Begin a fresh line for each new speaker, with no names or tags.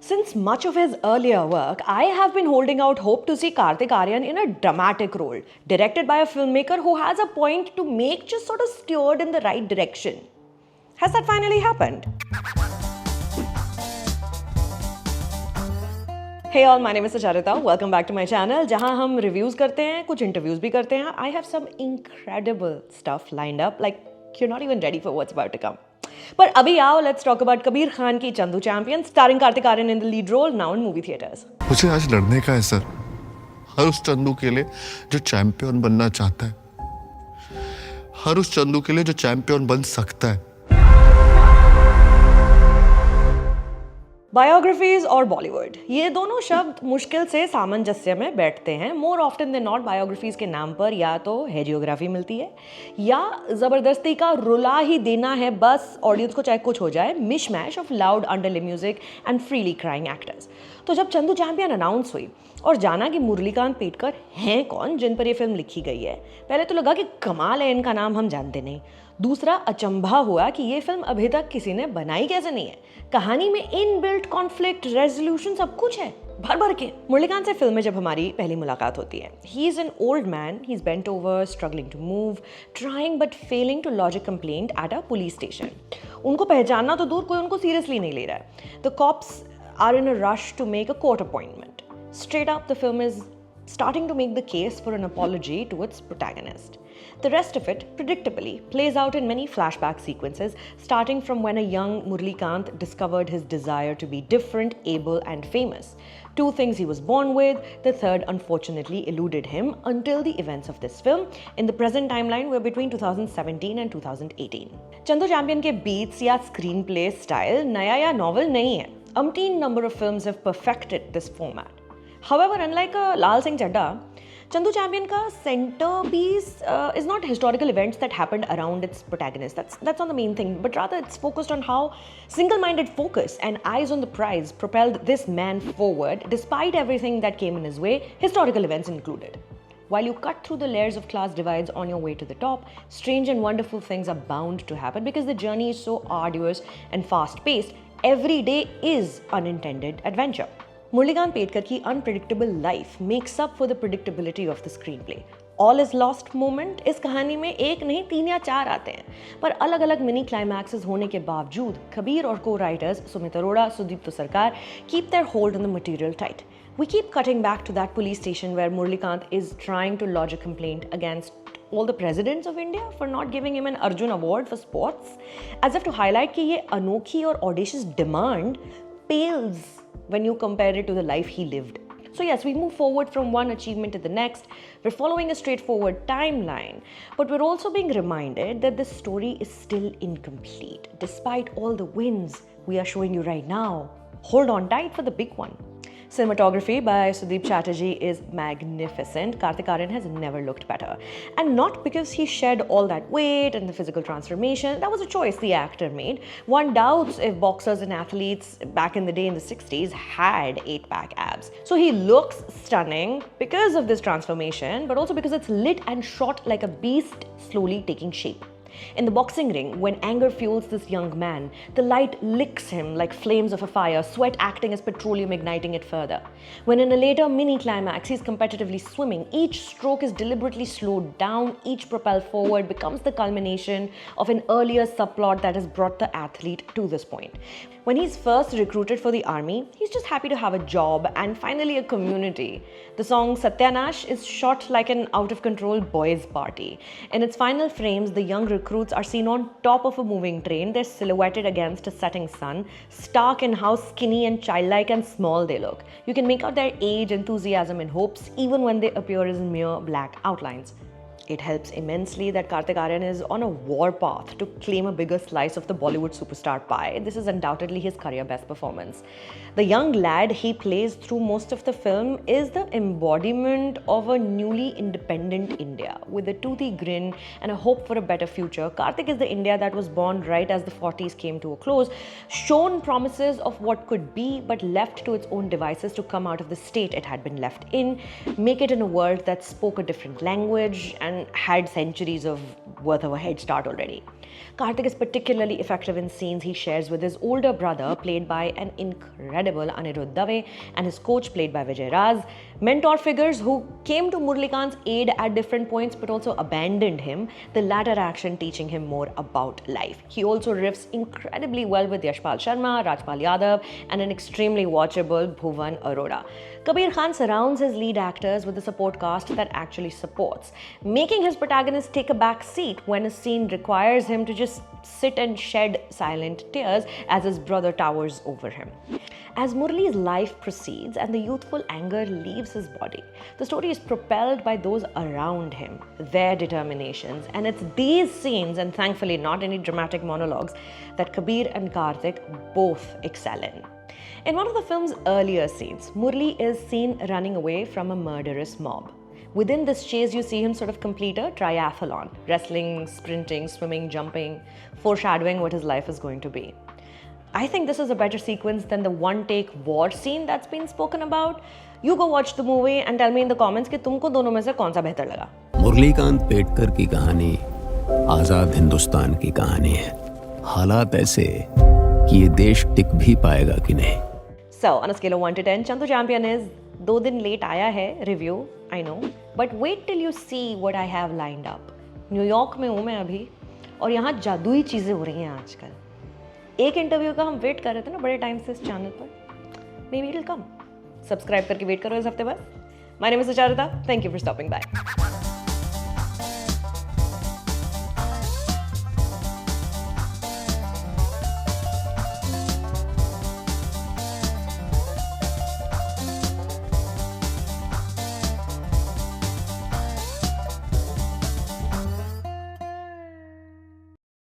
Since much of his earlier work, I have been holding out hope to see Kartik Aaryan in a dramatic role, directed by a filmmaker who has a point to make, just sort of steered in the right direction. Has that finally happened? Hey all, my name is Sucharita. Welcome back to my channel, जहाँ हम reviews करते हैं, कुछ interviews भी करते हैं. I have some incredible stuff lined up, like you're not even ready for what's about to come. पर अभी आओ, let's talk about Kabir Khan की Chandu champion, starring Kartik Aaryan in the lead role, now in movie theaters.
मुझे आज लड़ने का है sir, हर उस चंदू के लिए जो चैंपियन बनना चाहता है, हर उस चंदू के लिए जो चैंपियन बन सकता है.
बायोग्राफीज और बॉलीवुड, ये दोनों शब्द मुश्किल से सामंजस्य में बैठते हैं. मोर ऑफ्टन देन नॉट बायोग्राफीज के नाम पर या तो हेजियोग्राफी मिलती है या ज़बरदस्ती का रुला ही देना है, बस ऑडियंस को चाहे कुछ हो जाए. मिशमैश of loud अंडरले music and freely crying actors. तो जब चंदू चैंपियन अनाउंस हुई और जाना कि मुरलीकांत पेटकर हैं कौन जिन पर ये फिल्म लिखी गई है, पहले तो लगा कि कमाल है, इनका नाम हम जानते नहीं. दूसरा अचंभा हुआ कि ये फिल्म अभी तक किसी ने बनाई कैसे नहीं है. कहानी में इनबिल्ट कॉन्फ्लिक्ट, रेजोल्यूशन सब कुछ है भर भर के. मुरलीकांत से फिल्म में जब हमारी पहली मुलाकात होती है, he is an old man, he is bent over, struggling to move, trying but failing to lodge a complaint at a police station. उनको पहचानना तो दूर, कोई उनको सीरियसली नहीं ले रहा है. The cops are in a rush to make a court appointment. Straight up, the film is starting to make the case for an apology to its protagonist. The rest of it, predictably, plays out in many flashback sequences, starting from when a young Murlikant discovered his desire to be different, able, and famous. Two things he was born with, the third unfortunately eluded him until the events of this film. In the present timeline, we're between 2017 and 2018. Chandu Champion के beats या screenplay style नया या novel नहीं है. Umpteen number of films have perfected this format. However, unlike Lal Singh Chadda, Chandu Champion ka centerpiece is not historical events that happened around its protagonist. That's not the main thing, but rather it's focused on how single-minded focus and eyes on the prize propelled this man forward despite everything that came in his way, historical events included. While you cut through the layers of class divides on your way to the top, strange and wonderful things are bound to happen because the journey is so arduous and fast-paced. Every day is unintended adventure. Murlikant Petkar की unpredictable life makes up for the predictability of the screen play. All is lost moment इस कहानी में एक नहीं 3 या 4 आते हैं, पर अलग अलग मिनी क्लाइमैक्सेस होने के बावजूद कबीर और को writers Sumit Arora, Sudipta Sarkar keep their hold on the material tight. We keep cutting back to that police station where Muralikant is trying to lodge a complaint against all the presidents of India for not giving him an Arjun Award for sports, as if to highlight कि ये अनोखी और audacious demand pales when you compare it to the life he lived. So yes, we move forward from one achievement to the next. We're following a straightforward timeline, but we're also being reminded that this story is still incomplete, despite all the wins we are showing you right now. Hold on tight for the big one. Cinematography by Sudeep Chatterjee is magnificent. Kartik Aaryan has never looked better. And not because he shed all that weight and the physical transformation. That was a choice the actor made. One doubts if boxers and athletes back in the day in the 60s had 8-pack abs. So he looks stunning because of this transformation, but also because it's lit and shot like a beast slowly taking shape. In the boxing ring, when anger fuels this young man, the light licks him like flames of a fire, sweat acting as petroleum igniting it further. When in a later mini climax, he's competitively swimming, each stroke is deliberately slowed down, each propelled forward becomes the culmination of an earlier subplot that has brought the athlete to this point. When he's first recruited for the army, he's just happy to have a job and finally a community. The song Satyanash is shot like an out-of-control boys' party. In its final frames, the young recruits are seen on top of a moving train. They're silhouetted against a setting sun, stark in how skinny and childlike and small they look. You can make out their age, enthusiasm, and hopes even when they appear as mere black outlines. It helps immensely that Kartik Aaryan is on a war path to claim a bigger slice of the Bollywood superstar pie. This is undoubtedly his career best performance. The young lad he plays through most of the film is the embodiment of a newly independent India. With a toothy grin and a hope for a better future, Kartik is the India that was born right as the 40s came to a close, shown promises of what could be, but left to its own devices to come out of the state it had been left in, make it in a world that spoke a different language, and and had centuries of worth of a head start already. Karthik is particularly effective in scenes he shares with his older brother, played by an incredible Anirudh Dave, and his coach, played by Vijay Raz. Mentor figures who came to Murlikant's aid at different points but also abandoned him, the latter action teaching him more about life. He also riffs incredibly well with Yashpal Sharma, Rajpal Yadav, and an extremely watchable Bhuvan Arora. Kabir Khan surrounds his lead actors with a support cast that actually supports, making his protagonist take a back seat when a scene requires him to just sit and shed silent tears as his brother towers over him. As Murli's life proceeds and the youthful anger leaves his body, the story is propelled by those around him, their determinations, and it's these scenes, and thankfully not any dramatic monologues, that Kabir and Karthik both excel in. In one of the film's earlier scenes, Murli is seen running away from a murderous mob. Within this chase, you see him sort of complete a triathlon, wrestling, sprinting, swimming, jumping, foreshadowing what his life is going to be. I think this is a better sequence than the one-take war scene that's been spoken about. You go watch the movie and tell me in the comments कि तुमको दोनों में से कौन सा बेहतर लगा।
मुरलीकांत पेटकर की कहानी आजाद हिंदुस्तान की कहानी है। हालात ऐसे कि ये देश टिक भी पाएगा कि नहीं।
So, on a scale of 1 to 10, Chandu Champion is 2 दिन लेट आया है review, I know, but wait till you see what I have lined up. New York में हूँ मैं अभी और यहाँ जादुई चीज़ें हो रही हैं आजकल। एक इंटरव्यू का हम वेट कर रहे थे ना बड़े टाइम से इस चैनल पर। Maybe it'll come. सब्सक्राइब करके वेट करो इस हफ्ते बस। My name is Sucharita. Thank you for stopping by.